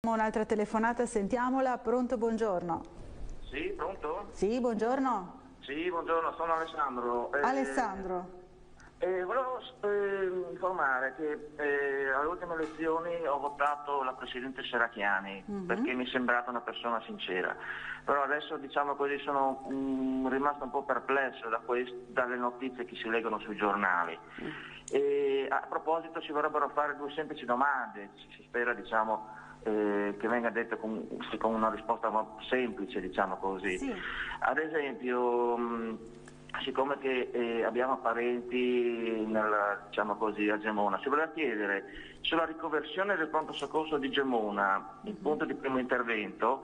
Un'altra telefonata, sentiamola. Pronto, buongiorno. Sì, pronto? Sì, buongiorno. Sì, buongiorno, sono Alessandro. Alessandro. Volevo informare che alle ultime elezioni ho votato la Presidente Serracchiani perché mi è sembrata una persona sincera, però adesso diciamo così sono rimasto un po' perplesso dalle notizie che si leggono sui giornali. E a proposito ci vorrebbero fare due semplici domande, si spera diciamo che venga detto con una risposta semplice, diciamo così. Sì. Ad esempio, siccome che abbiamo parenti diciamo così, a Gemona, si voleva chiedere sulla riconversione del pronto soccorso di Gemona, il punto di primo intervento.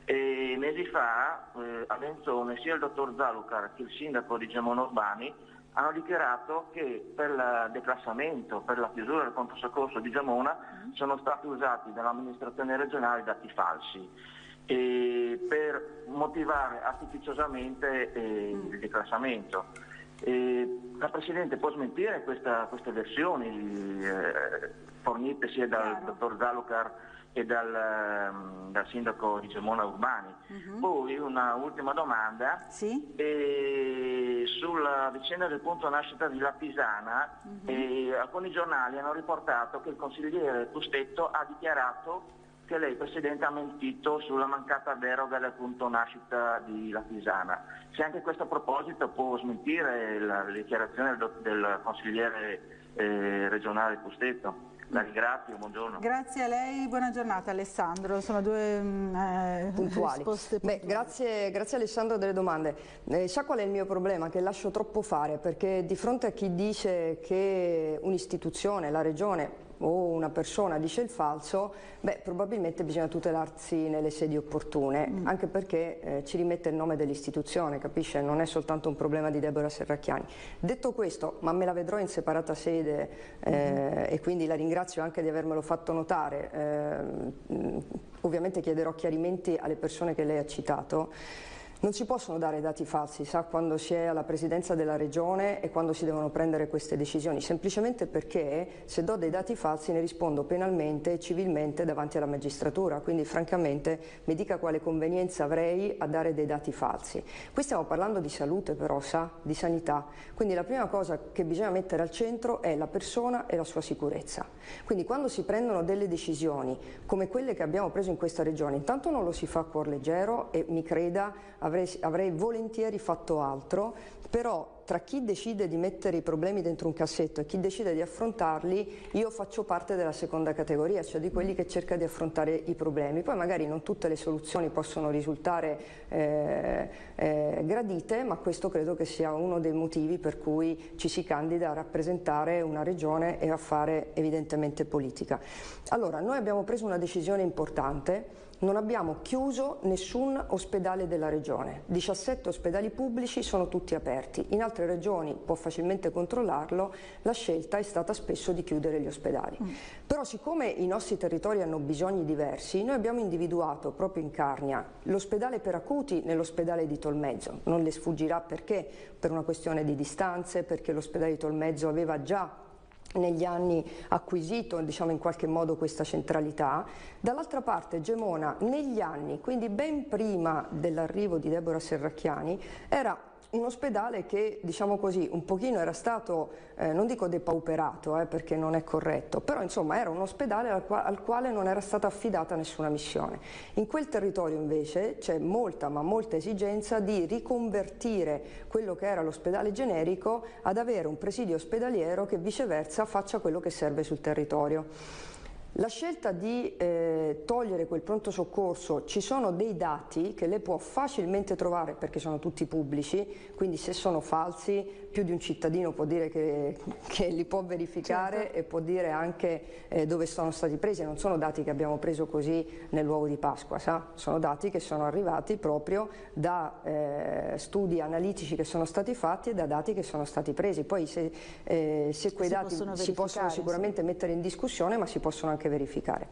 Mesi fa a Lenzone sia il dottor Zalucar che il sindaco di Gemona Urbani hanno dichiarato che per il declassamento, per la chiusura del pronto soccorso di Gemona sono stati usati dall'amministrazione regionale dati falsi per motivare artificiosamente il declassamento. La Presidente può smentire queste versioni fornite sia dal dottor Zalucar e dal sindaco di Gemona Urbani. Poi una ultima domanda. Sì? Sulla vicenda del punto nascita di La Pisana, alcuni giornali hanno riportato che il consigliere Pustetto ha dichiarato che lei, Presidente, ha mentito sulla mancata deroga del punto nascita di La Pisana. Se anche a questo proposito può smentire la dichiarazione del consigliere regionale Pustetto. La ringrazio, buongiorno. Grazie a lei, buona giornata Alessandro, sono due puntuali. risposte puntuali. Grazie Alessandro delle domande. Sa qual è il mio problema? Che lascio troppo fare, perché di fronte a chi dice che un'istituzione, la regione o una persona dice il falso, probabilmente bisogna tutelarsi nelle sedi opportune, anche perché ci rimette il nome dell'istituzione, capisce? Non è soltanto un problema di Deborah Serracchiani. Detto questo, ma me la vedrò in separata sede e quindi la ringrazio anche di avermelo fatto notare. Ovviamente chiederò chiarimenti alle persone che lei ha citato. Non si possono dare dati falsi, sa, quando si è alla presidenza della regione e quando si devono prendere queste decisioni, semplicemente perché se do dei dati falsi ne rispondo penalmente e civilmente davanti alla magistratura, quindi francamente mi dica quale convenienza avrei a dare dei dati falsi. Qui stiamo parlando di salute però, sa, di sanità, quindi la prima cosa che bisogna mettere al centro è la persona e la sua sicurezza. Quindi quando si prendono delle decisioni come quelle che abbiamo preso in questa regione, intanto non lo si fa a cuor leggero e mi creda, avrei volentieri fatto altro, però tra chi decide di mettere i problemi dentro un cassetto e chi decide di affrontarli, io faccio parte della seconda categoria, cioè di quelli che cerca di affrontare i problemi. Poi magari non tutte le soluzioni possono risultare gradite, ma questo credo che sia uno dei motivi per cui ci si candida a rappresentare una regione e a fare evidentemente politica. Allora, noi abbiamo preso una decisione importante. Non abbiamo chiuso nessun ospedale della regione, 17 ospedali pubblici sono tutti aperti, in altre regioni può facilmente controllarlo, la scelta è stata spesso di chiudere gli ospedali. Però siccome i nostri territori hanno bisogni diversi, noi abbiamo individuato proprio in Carnia l'ospedale per acuti nell'ospedale di Tolmezzo, non le sfuggirà perché, per una questione di distanze, perché l'ospedale di Tolmezzo aveva già negli anni acquisito, diciamo, in qualche modo questa centralità. Dall'altra parte Gemona negli anni, quindi ben prima dell'arrivo di Deborah Serracchiani, era un ospedale che, diciamo così, un pochino era stato, non dico depauperato perché non è corretto, però insomma era un ospedale al quale non era stata affidata nessuna missione. In quel territorio invece c'è molta, ma molta esigenza di riconvertire quello che era l'ospedale generico ad avere un presidio ospedaliero che viceversa faccia quello che serve sul territorio. La scelta di togliere quel pronto soccorso, ci sono dei dati che lei può facilmente trovare perché sono tutti pubblici, quindi se sono falsi più di un cittadino può dire che li può verificare, certo, e può dire anche dove sono stati presi. Non sono dati che abbiamo preso così nell'uovo di Pasqua, sa? Sono dati che sono arrivati proprio da studi analitici che sono stati fatti e da dati che sono stati presi. Poi se quei dati si possono sicuramente mettere in discussione, ma si possono anche verificare.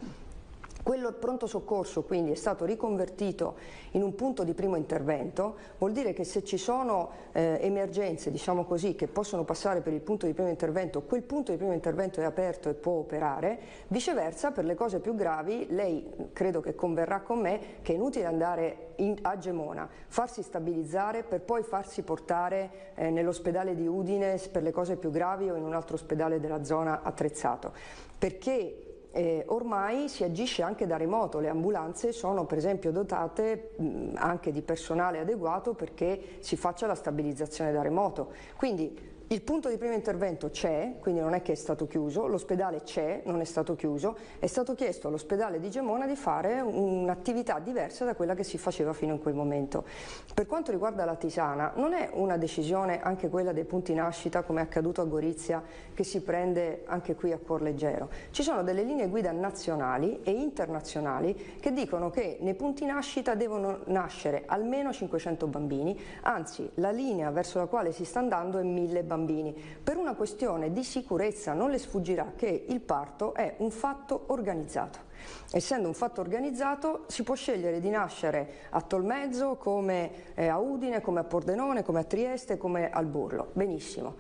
Quello pronto soccorso quindi è stato riconvertito in un punto di primo intervento, vuol dire che se ci sono emergenze, diciamo così, che possono passare per il punto di primo intervento, quel punto di primo intervento è aperto e può operare. Viceversa, per le cose più gravi, lei credo che converrà con me che è inutile andare a Gemona, farsi stabilizzare per poi farsi portare nell'ospedale di Udine per le cose più gravi o in un altro ospedale della zona attrezzato, perché ormai si agisce anche da remoto. Le ambulanze sono per esempio dotate anche di personale adeguato perché si faccia la stabilizzazione da remoto. Quindi il punto di primo intervento c'è, quindi non è che è stato chiuso, l'ospedale c'è, non è stato chiuso, è stato chiesto all'ospedale di Gemona di fare un'attività diversa da quella che si faceva fino in quel momento. Per quanto riguarda la Tisana, non è una decisione, anche quella dei punti nascita, come è accaduto a Gorizia, che si prende anche qui a cuor leggero. Ci sono delle linee guida nazionali e internazionali che dicono che nei punti nascita devono nascere almeno 500 bambini, anzi la linea verso la quale si sta andando è 1000 bambini. Per una questione di sicurezza non le sfuggirà che il parto è un fatto organizzato. Essendo un fatto organizzato si può scegliere di nascere a Tolmezzo, come a Udine, come a Pordenone, come a Trieste, come al Burlo. Benissimo.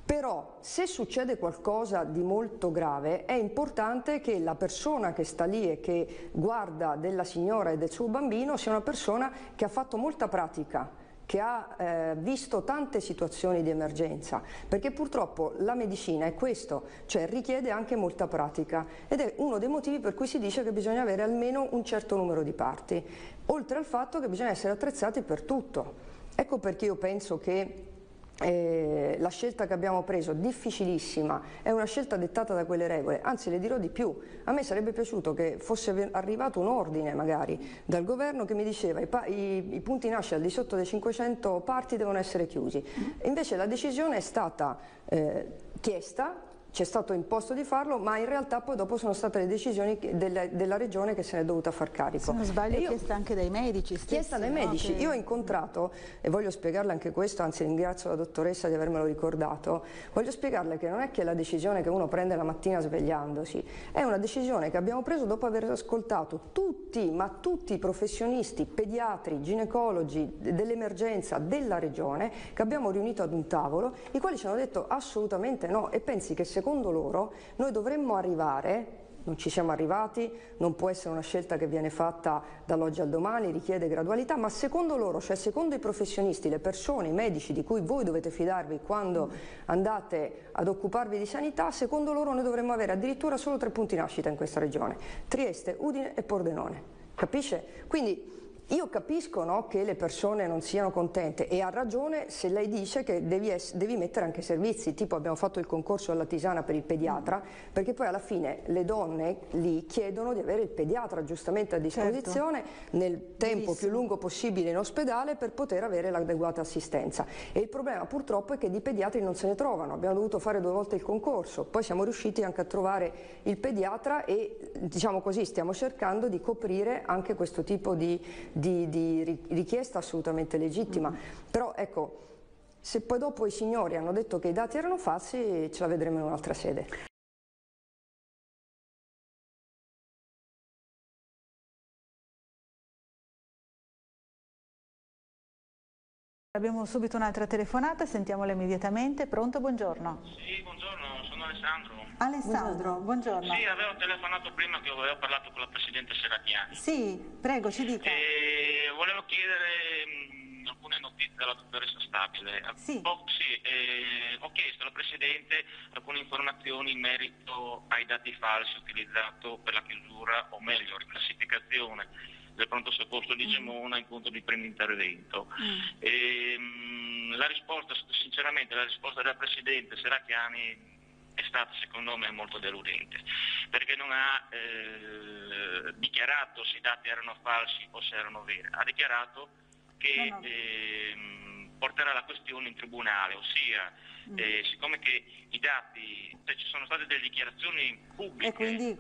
Però se succede qualcosa di molto grave è importante che la persona che sta lì e che guarda della signora e del suo bambino sia una persona che ha fatto molta pratica, che ha visto tante situazioni di emergenza, perché purtroppo la medicina è questo, cioè richiede anche molta pratica ed è uno dei motivi per cui si dice che bisogna avere almeno un certo numero di parti, oltre al fatto che bisogna essere attrezzati per tutto. Ecco perché io penso che la scelta che abbiamo preso, difficilissima, è una scelta dettata da quelle regole, anzi le dirò di più, a me sarebbe piaciuto che fosse arrivato un ordine magari dal governo che mi diceva i punti nascita al di sotto dei 500 parti devono essere chiusi, invece la decisione è stata chiesta, c'è stato imposto di farlo, ma in realtà poi dopo sono state le decisioni della regione che se ne è dovuta far carico. Se non sbaglio è chiesta anche dai medici stessi. Chiesta dai medici. Io ho incontrato, e voglio spiegarle anche questo, anzi ringrazio la dottoressa di avermelo ricordato, voglio spiegarle che non è che la decisione che uno prende la mattina svegliandosi, è una decisione che abbiamo preso dopo aver ascoltato tutti, ma tutti i professionisti, pediatri, ginecologi dell'emergenza della regione, che abbiamo riunito ad un tavolo, i quali ci hanno detto assolutamente no, e pensi che secondo loro noi dovremmo arrivare, non ci siamo arrivati, non può essere una scelta che viene fatta dall'oggi al domani, richiede gradualità, ma secondo loro, cioè secondo i professionisti, le persone, i medici di cui voi dovete fidarvi quando andate ad occuparvi di sanità, secondo loro noi dovremmo avere addirittura solo 3 punti nascita in questa regione, Trieste, Udine e Pordenone, capisce? Quindi io capisco, no, che le persone non siano contente e ha ragione se lei dice che devi mettere anche servizi, tipo abbiamo fatto il concorso alla Tisana per il pediatra, perché poi alla fine le donne lì chiedono di avere il pediatra giustamente a disposizione nel tempo più lungo possibile in ospedale per poter avere l'adeguata assistenza. E il problema purtroppo è che di pediatri non se ne trovano, abbiamo dovuto fare 2 volte il concorso, poi siamo riusciti anche a trovare il pediatra e diciamo così stiamo cercando di coprire anche questo tipo di richiesta assolutamente legittima, però ecco, se poi dopo i signori hanno detto che i dati erano falsi, ce la vedremo in un'altra sede. Abbiamo subito un'altra telefonata, sentiamola immediatamente. Pronto, buongiorno. Sì, buongiorno, sono Alessandro. Alessandro, buongiorno. Sì, avevo telefonato prima che avevo parlato con la Presidente Serracchiani. Sì, prego, ci dica. Volevo chiedere alcune notizie dalla dottoressa Stabile. Sì. Ho chiesto alla Presidente alcune informazioni in merito ai dati falsi utilizzati per la chiusura, o meglio, riclassificazione del pronto soccorso di Gemona in punto di primo intervento. La risposta, sinceramente, la risposta della Presidente Serracchiani è stata secondo me molto deludente, perché non ha dichiarato se i dati erano falsi o se erano veri, ha dichiarato che porterà la questione in tribunale, ossia siccome che i dati, ci sono state delle dichiarazioni pubbliche. E quindi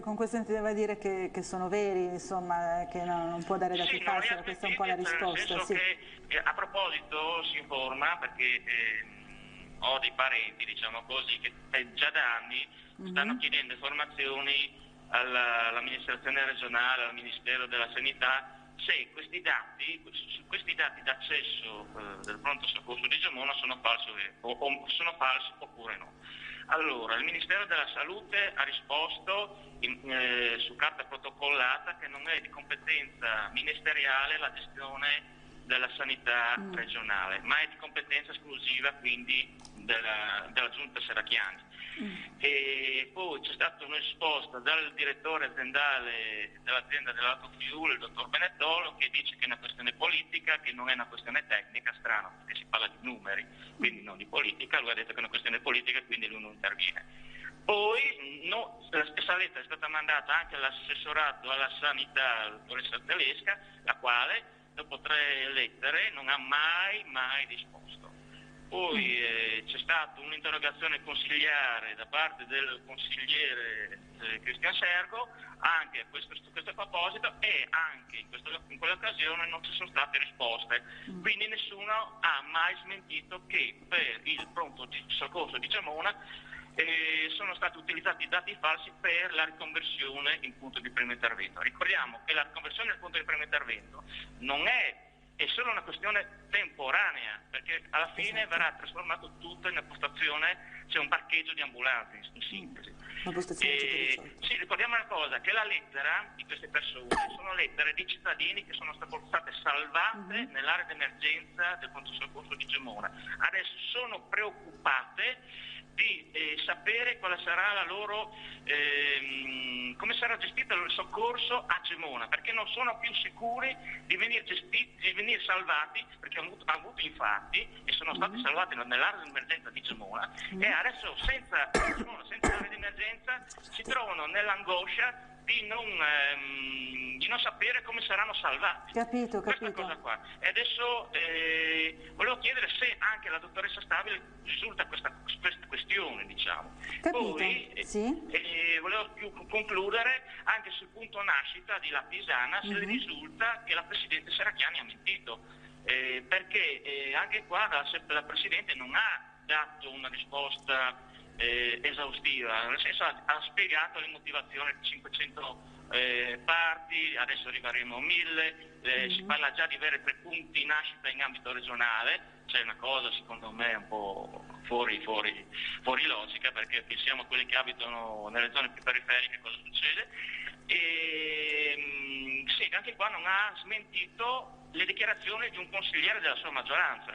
con questo intendeva dire che sono veri, insomma, che non può dare dati falsi, questa è un po' la risposta. Nel senso che a proposito si informa, perché ho dei parenti, diciamo così, che già da anni stanno chiedendo informazioni all'amministrazione regionale, al Ministero della Sanità, se questi dati d'accesso del pronto soccorso di Gemona sono falsi oppure no. Allora, il Ministero della Salute ha risposto su carta protocollata che non è di competenza ministeriale la gestione della sanità regionale, ma è di competenza esclusiva quindi della Giunta Serracchiani. E poi c'è stata una risposta dal direttore aziendale dell'azienda dell'autofuel, il dottor Benettolo, che dice che è una questione politica, che non è una questione tecnica, strano perché si parla di numeri, quindi non di politica. Lui ha detto che è una questione politica e quindi lui non interviene. Poi la stessa lettera è stata mandata anche all'assessorato alla sanità, la dottoressa Telesca, la quale dopo 3 lettere non ha mai risposto. Poi c'è stata un'interrogazione consigliare da parte del consigliere Cristian Sergo anche a questo proposito, e anche in quell'occasione non ci sono state risposte, quindi nessuno ha mai smentito che per il pronto soccorso di Gemona sono stati utilizzati dati falsi per la riconversione in punto di primo intervento. Ricordiamo che la riconversione in punto di primo intervento è solo una questione temporanea, perché alla fine verrà trasformato tutto in una postazione, c'è un parcheggio di ambulanze in sintesi. Sì, ricordiamo una cosa, che la lettera di queste persone sono lettere di cittadini che sono state salvate nell'area d'emergenza del pronto soccorso di Gemona. Adesso sono preoccupate di sapere quale sarà la loro, come sarà gestito il soccorso a Gemona, perché non sono più sicuri di venire salvati, perché hanno avuto infarti e sono stati salvati nell'area di emergenza di Gemona, e adesso senza area di emergenza si trovano nell'angoscia di non sapere come saranno salvati. Capito. Questa cosa qua. E adesso volevo chiedere se anche la dottoressa Stabile risulta questa questione, diciamo. Capito. Poi volevo concludere anche sul punto nascita di La Pisana, se risulta che la Presidente Serracchiani ha mentito, perché anche qua la Presidente non ha dato una risposta esaustiva, nel senso ha spiegato le motivazioni di 500 parti, adesso arriveremo a 1000, si parla già di avere 3 punti nascita in ambito regionale, c'è una cosa secondo me un po' fuori logica, perché pensiamo a quelli che abitano nelle zone più periferiche cosa succede. E sì, anche qua non ha smentito le dichiarazioni di un consigliere della sua maggioranza.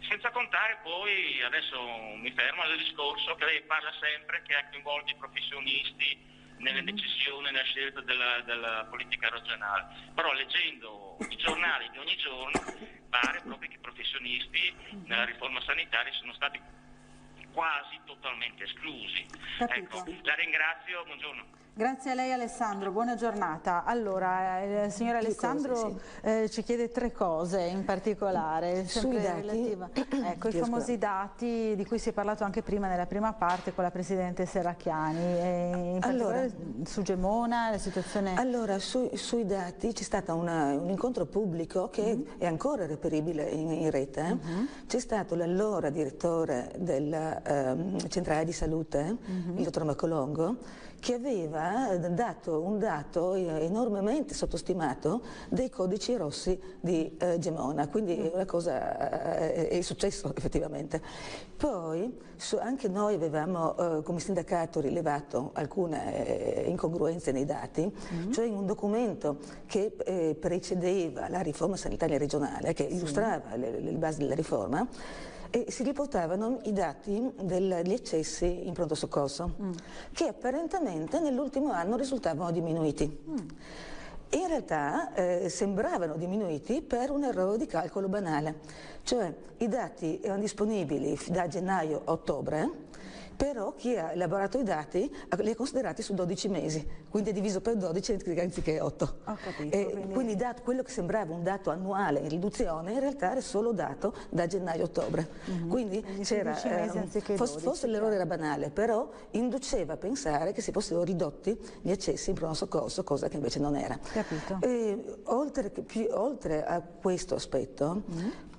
Senza contare poi, adesso mi fermo al discorso che lei parla sempre, che ha coinvolto i professionisti nelle decisioni, nella scelta della politica regionale. Però leggendo i giornali di ogni giorno pare proprio che i professionisti nella riforma sanitaria sono stati quasi totalmente esclusi. Ecco, la ringrazio, buongiorno. Grazie a lei Alessandro, buona giornata. Allora, il signor Alessandro ci chiede 3 cose in particolare. Sui dati? Ecco, i famosi dati di cui si è parlato anche prima nella prima parte con la Presidente Serracchiani. In particolare su Gemona, la situazione... Allora, sui dati c'è stato un incontro pubblico che è ancora reperibile in rete. C'è stato l'allora direttore della centrale di salute, il dottor Macolongo, che aveva dato un dato enormemente sottostimato dei codici rossi di Gemona, quindi una cosa è successo effettivamente. Poi anche noi avevamo come sindacato rilevato alcune incongruenze nei dati, cioè in un documento che precedeva la riforma sanitaria regionale, che illustrava le basi della riforma, e si riportavano i dati degli eccessi in pronto soccorso, che apparentemente nell'ultimo anno risultavano diminuiti. In realtà sembravano diminuiti per un errore di calcolo banale, cioè i dati erano disponibili da gennaio a ottobre, però chi ha elaborato i dati li ha considerati su 12 mesi, quindi è diviso per 12 anziché 8. Ho capito, quindi quello che sembrava un dato annuale in riduzione in realtà era solo dato da gennaio a ottobre. Quindi c'era, forse l'errore era banale, però induceva a pensare che si fossero ridotti gli eccessi in pronto soccorso, cosa che invece non era. Capito. Oltre a questo aspetto,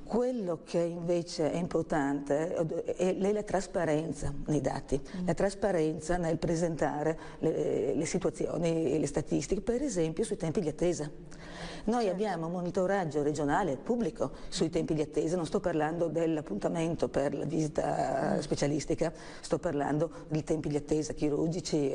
Quello che invece è importante è la trasparenza nei dati, la trasparenza nel presentare le situazioni e le statistiche, per esempio sui tempi di attesa. Noi abbiamo un monitoraggio regionale pubblico sui tempi di attesa, non sto parlando dell'appuntamento per la visita specialistica, sto parlando dei tempi di attesa chirurgici.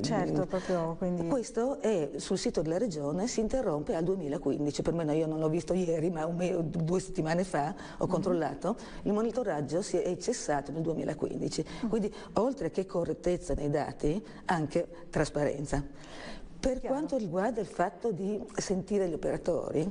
Certo, proprio quindi... Questo è sul sito della regione, si interrompe al 2015, per me io non l'ho visto ieri, ma 2 settimane fa ho controllato, il monitoraggio è cessato nel 2015, quindi oltre che correttezza nei dati, anche trasparenza. Per quanto riguarda il fatto di sentire gli operatori,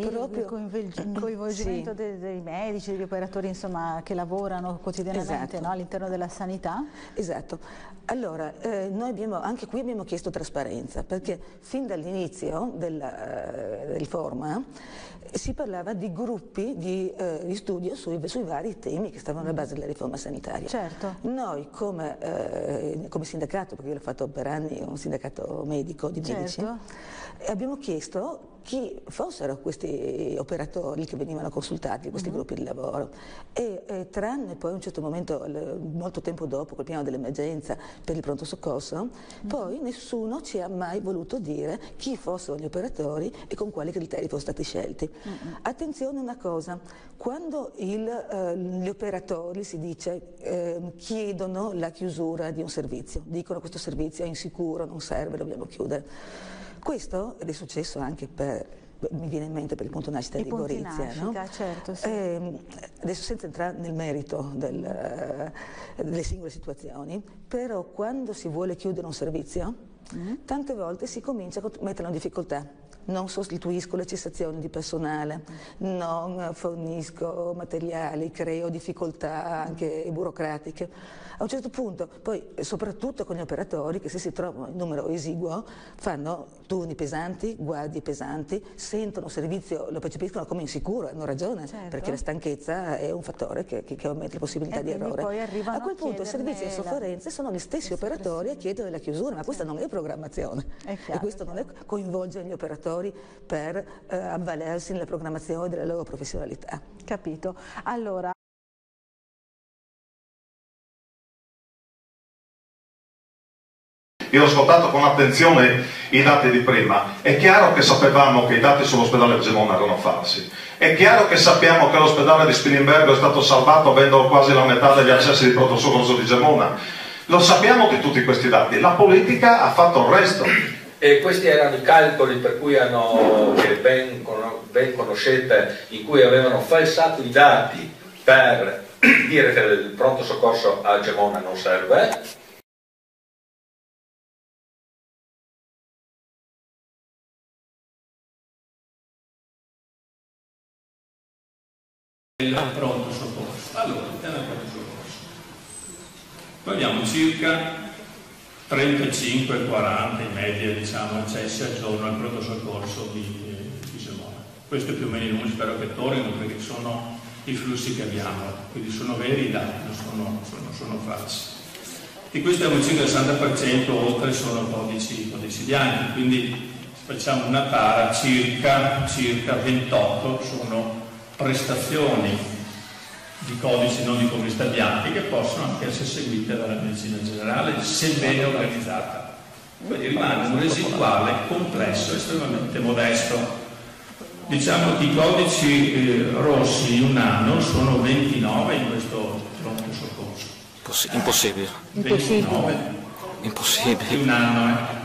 proprio il coinvolgimento dei medici, degli operatori insomma, che lavorano quotidianamente all'interno della sanità? Esatto. Allora, noi anche qui abbiamo chiesto trasparenza, perché fin dall'inizio del forum si parlava di gruppi di studio sui vari temi che stavano alla base della riforma sanitaria. Certo. Noi come sindacato, perché io l'ho fatto per anni, un sindacato medico di medici, abbiamo chiesto chi fossero questi operatori che venivano consultati, questi gruppi di lavoro, e tranne poi a un certo momento, molto tempo dopo, col piano dell'emergenza per il pronto soccorso, poi nessuno ci ha mai voluto dire chi fossero gli operatori e con quali criteri fossero stati scelti. Attenzione a una cosa, quando gli operatori, si dice, chiedono la chiusura di un servizio, dicono questo servizio è insicuro, non serve, dobbiamo chiudere. Questo, ed è successo anche mi viene in mente per il punto nascita di Gorizia, no? Certo, sì. Adesso senza entrare nel merito delle singole situazioni, però quando si vuole chiudere un servizio, tante volte si comincia a metterlo in difficoltà. Non sostituisco le cessazioni di personale, non fornisco materiali, creo difficoltà anche burocratiche. A un certo punto, poi soprattutto con gli operatori che se si trovano in numero esiguo fanno turni pesanti, guardie pesanti, sentono il servizio, lo percepiscono come insicuro, hanno ragione, perché la stanchezza è un fattore che aumenta le possibilità di errore. A quel punto i servizi di sofferenza sono gli stessi operatori a chiedere la chiusura, ma questa non è programmazione e questo non è coinvolgere gli operatori per avvalersi nella programmazione della loro professionalità. Capito. Allora, io ho ascoltato con attenzione i dati di prima. È chiaro che sapevamo che i dati sull'ospedale di Gemona erano falsi. È chiaro che sappiamo che l'ospedale di Spilimbergo è stato salvato avendo quasi la metà degli accessi di pronto soccorso di Gemona. Lo sappiamo di tutti questi dati. La politica ha fatto il resto. E questi erano i calcoli per cui che ben conoscete, in cui avevano falsato i dati per dire che il pronto soccorso a Gemona non serve. Il pronto soccorso. Allora, il tema del pronto soccorso. Noi abbiamo circa 35-40 in media, diciamo, accessi al giorno al pronto soccorso di Gemona. Questo è più o meno i numeri, spero che tornino perché sono i flussi che abbiamo, quindi sono veri i dati, non sono falsi. Di questi abbiamo circa il 60%, oltre sono codici bianchi, quindi facciamo una tara, circa 28 sono prestazioni di codici non di pubblicità bianchi che possono anche essere seguite dalla medicina generale se ben organizzata. Quindi rimane un residuale complesso estremamente modesto. Diciamo che i codici rossi in un anno sono 29 in questo pronto soccorso. Impossibile. 29 Impossibile. in un anno.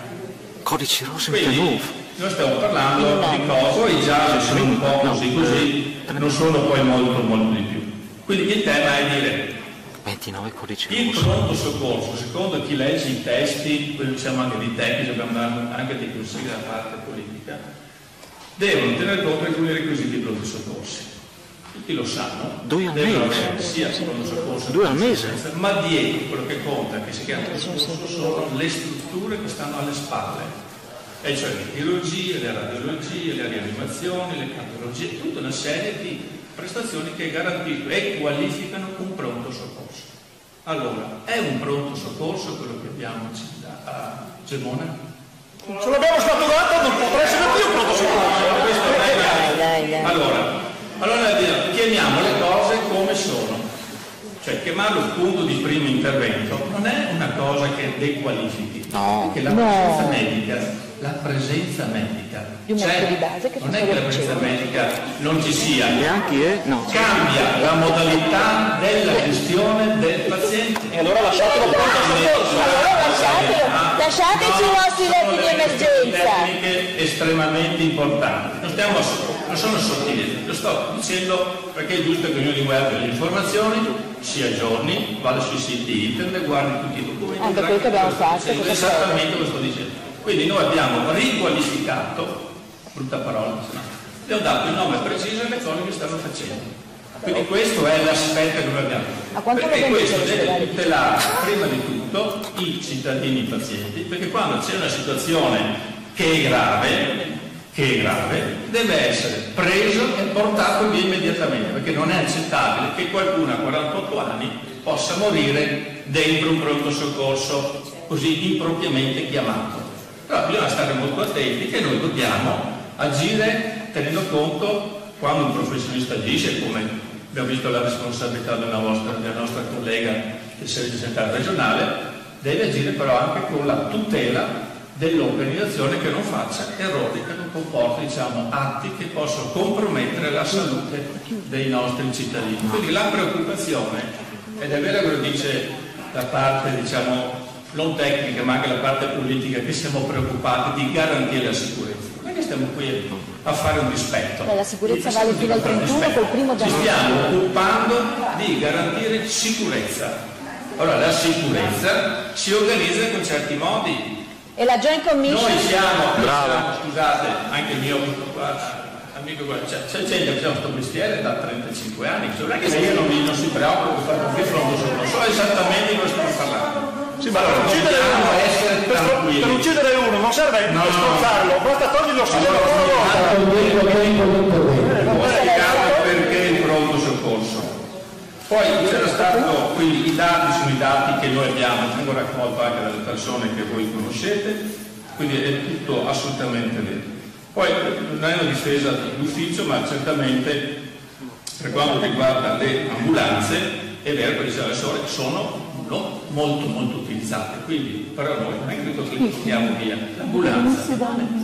Codici rossi Quindi, noi stiamo parlando di cose, poi i gialli sono un po' così, non sono poi molto di più. Quindi il tema è dire 29 codici il rossi. pronto soccorso, secondo chi legge i testi, poi diciamo anche dei tecnici, abbiamo anche dei consigli da parte politica, devono tenere conto di alcuni requisiti dei pronti soccorsi. Tutti lo sanno, 2 al devono mese. avere sia il pronto soccorso 2 al mese. ma dietro quello che conta, che si chiama pronto soccorso, sono le strutture che stanno alle spalle. E cioè le chirurgie, le radiologie, le rianimazioni, le cardiologie, tutta una serie di prestazioni che garantiscono e qualificano un pronto soccorso. Allora, è un pronto soccorso quello che abbiamo a Gemona? Se l'abbiamo staturato non potrà essere più un pronto soccorso. Allora, Allora chiamiamo le cose come sono. Cioè chiamarlo punto di primo intervento non è una cosa che dequalifichi, perché la presenza medica non è che la presenza medica non ci sia, cambia la modalità della gestione del paziente. E allora lasciatelo lasciateci i vostri letti di emergenza. Tecniche estremamente importanti, non sono sottili, lo sto dicendo perché è giusto che ognuno di voi abbia le informazioni, si aggiorni, vada sui siti internet, guardi tutti i documenti. Anche quello che abbiamo fatto. Esattamente lo sto dicendo. Quindi noi abbiamo riqualificato, brutta parola, abbiamo dato il nome preciso alle cose che stanno facendo. Quindi questo è l'aspetto che noi abbiamo. Perché questo deve tutelare prima di tutto i cittadini, i pazienti, perché quando c'è una situazione che è grave, deve essere preso e portato via immediatamente, perché non è accettabile che qualcuno a 48 anni possa morire dentro un pronto soccorso così impropriamente chiamato. Però bisogna stare molto attenti che noi dobbiamo agire tenendo conto quando un professionista agisce, come abbiamo visto la responsabilità della nostra collega del Servizio Sanitario Regionale, deve agire però anche con la tutela dell'organizzazione, che non faccia errori, che non comporti atti che possono compromettere la salute dei nostri cittadini. Quindi la preoccupazione, ed è vero che lo dice la parte non tecnica ma anche la parte politica, che siamo preoccupati di garantire la sicurezza. Non è che stiamo qui a fare un dispetto. La sicurezza vale fino al 31 col primo ci stiamo occupando di garantire sicurezza. Allora la sicurezza si organizza con certi modi. E la Joint Commission? Noi siamo, scusate, anche il mio amico, c'è gente che fa questo mestiere da 35 anni, non è che io non si preoccupa di fare che fronte sono, so esattamente di cosa stiamo parlando. Sì, ma per uccidere uno non serve strozzarlo, basta togliere l'ossigeno perché il pronto soccorso. Poi c'era stato, quindi i dati sono i dati che noi abbiamo, vengono raccolti anche dalle persone che voi conoscete, quindi è tutto assolutamente vero. Poi non è una difesa d'ufficio, ma certamente per quanto riguarda le ambulanze è vero che le sore sono molto utilizzate, quindi però noi non è che tutto che le portiamo via l'ambulanza,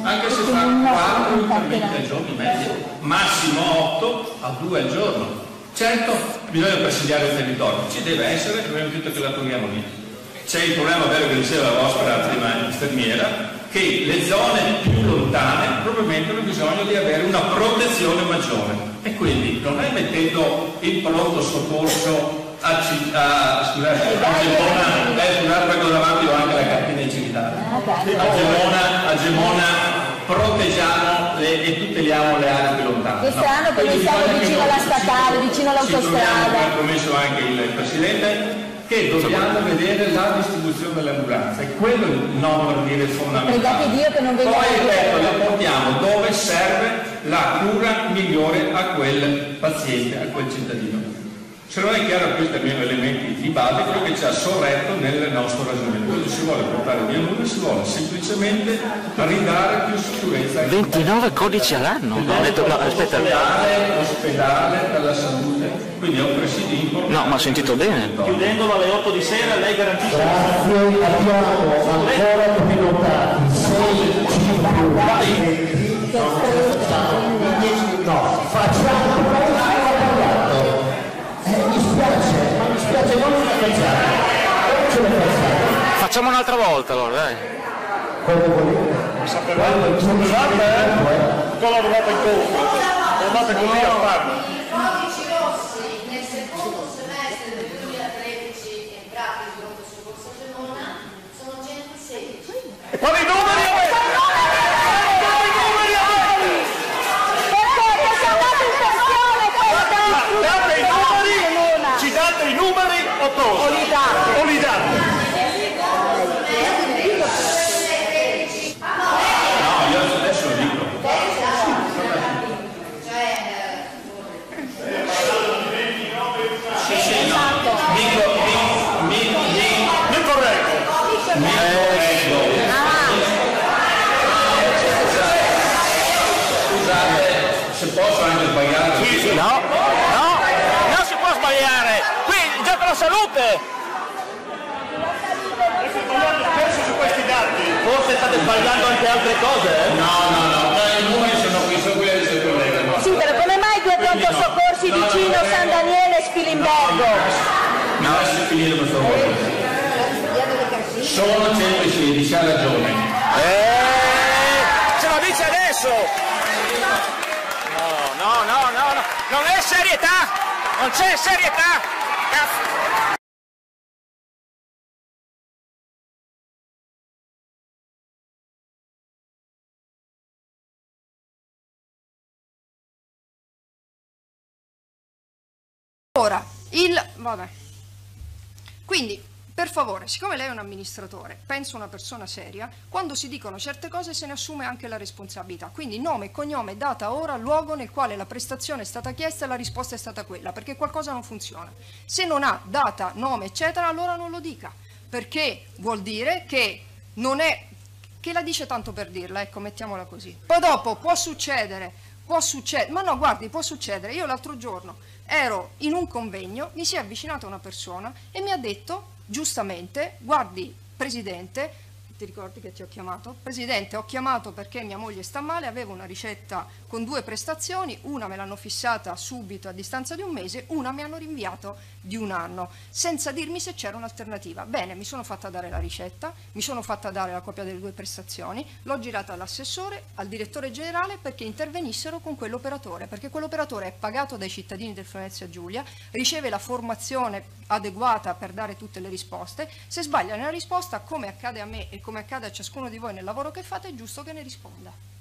anche se fa 4 interventi al giorno in media, massimo 8 a 2 al giorno. Certo, bisogna presidiare il territorio, ci deve essere, dobbiamo detto che la troviamo lì. C'è il problema vero che diceva la vostra prima infermiera, che le zone più lontane probabilmente hanno bisogno di avere una protezione maggiore, e quindi non è mettendo il pronto soccorso a Gemona proteggiamo e tuteliamo le aree più lontane. Che strano, perché siamo vicino alla statale, vicino all'autostrada. Ha promesso anche il Presidente che dobbiamo vedere la distribuzione delle ambulanze, e quello è il numero di fondamentale. Pregate Dio che non venga. Poi ripeto, le portiamo dove serve la cura migliore a quel paziente, a quel cittadino. Se non è chiaro, questi almeno elementi di base, quello che ci ha sorretto nel nostro ragionamento. Quindi si vuole portare via nulla, si vuole semplicemente ridare più sicurezza. 29 codici all'anno? No, aspetta. Ospedale per la salute, quindi è un presidio importante. No, ma ha sentito bene. Chiudendolo alle 8 di sera, lei garantisce. Grazie, abbiamo ancora prenotati 6 no, facciamo mi spiace, non ce la facciamo. Facciamo un'altra volta allora, dai. Come volete. Sapevate, collaborate in corpo, andate con lui a farlo. Codici rossi nel secondo semestre del 2013 entrati in pronto soccorso a Gemona sono 116. E quali numeri avete? Ci date i numeri o cosa? O li date? No, io adesso lo dico. Sì, no. Mi correggo. Scusate, se posso anche sbagliare. Sì. No, non si può sbagliare. Qui il gioco alla salute. Penso su questi dati. Forse state sbagliando anche altre cose, eh? No, i numeri sono qui, sono quelli del suo collega. Sì, però come mai due pronto soccorsi vicino San Daniele e Spilimbergo? No, adesso finire questo voto. Sono 116, ha ragione. Ce lo dice adesso. No, non è serietà, non c'è serietà. Cazzo. Ora, vabbè. Quindi, per favore, siccome lei è un amministratore, penso una persona seria, quando si dicono certe cose se ne assume anche la responsabilità. Quindi nome, cognome, data, ora, luogo nel quale la prestazione è stata chiesta e la risposta è stata quella, perché qualcosa non funziona. Se non ha data, nome, eccetera, allora non lo dica, perché vuol dire che non è, che la dice tanto per dirla, ecco, mettiamola così. Poi dopo può succedere, ma no, guardi, può succedere. Io l'altro giorno ero in un convegno, mi si è avvicinata una persona e mi ha detto, giustamente, guardi Presidente, ti ricordi che ti ho chiamato? Presidente, ho chiamato perché mia moglie sta male, avevo una ricetta con 2 prestazioni, una me l'hanno fissata subito a distanza di 1 mese, una mi hanno rinviato di 1 anno, senza dirmi se c'era un'alternativa. Bene, mi sono fatta dare la ricetta, mi sono fatta dare la copia delle 2 prestazioni, l'ho girata all'assessore, al direttore generale perché intervenissero con quell'operatore, perché quell'operatore è pagato dai cittadini del Venezia Giulia, riceve la formazione adeguata per dare tutte le risposte, se sbaglia nella risposta, come accade a me e come accade a ciascuno di voi nel lavoro che fate, è giusto che ne risponda.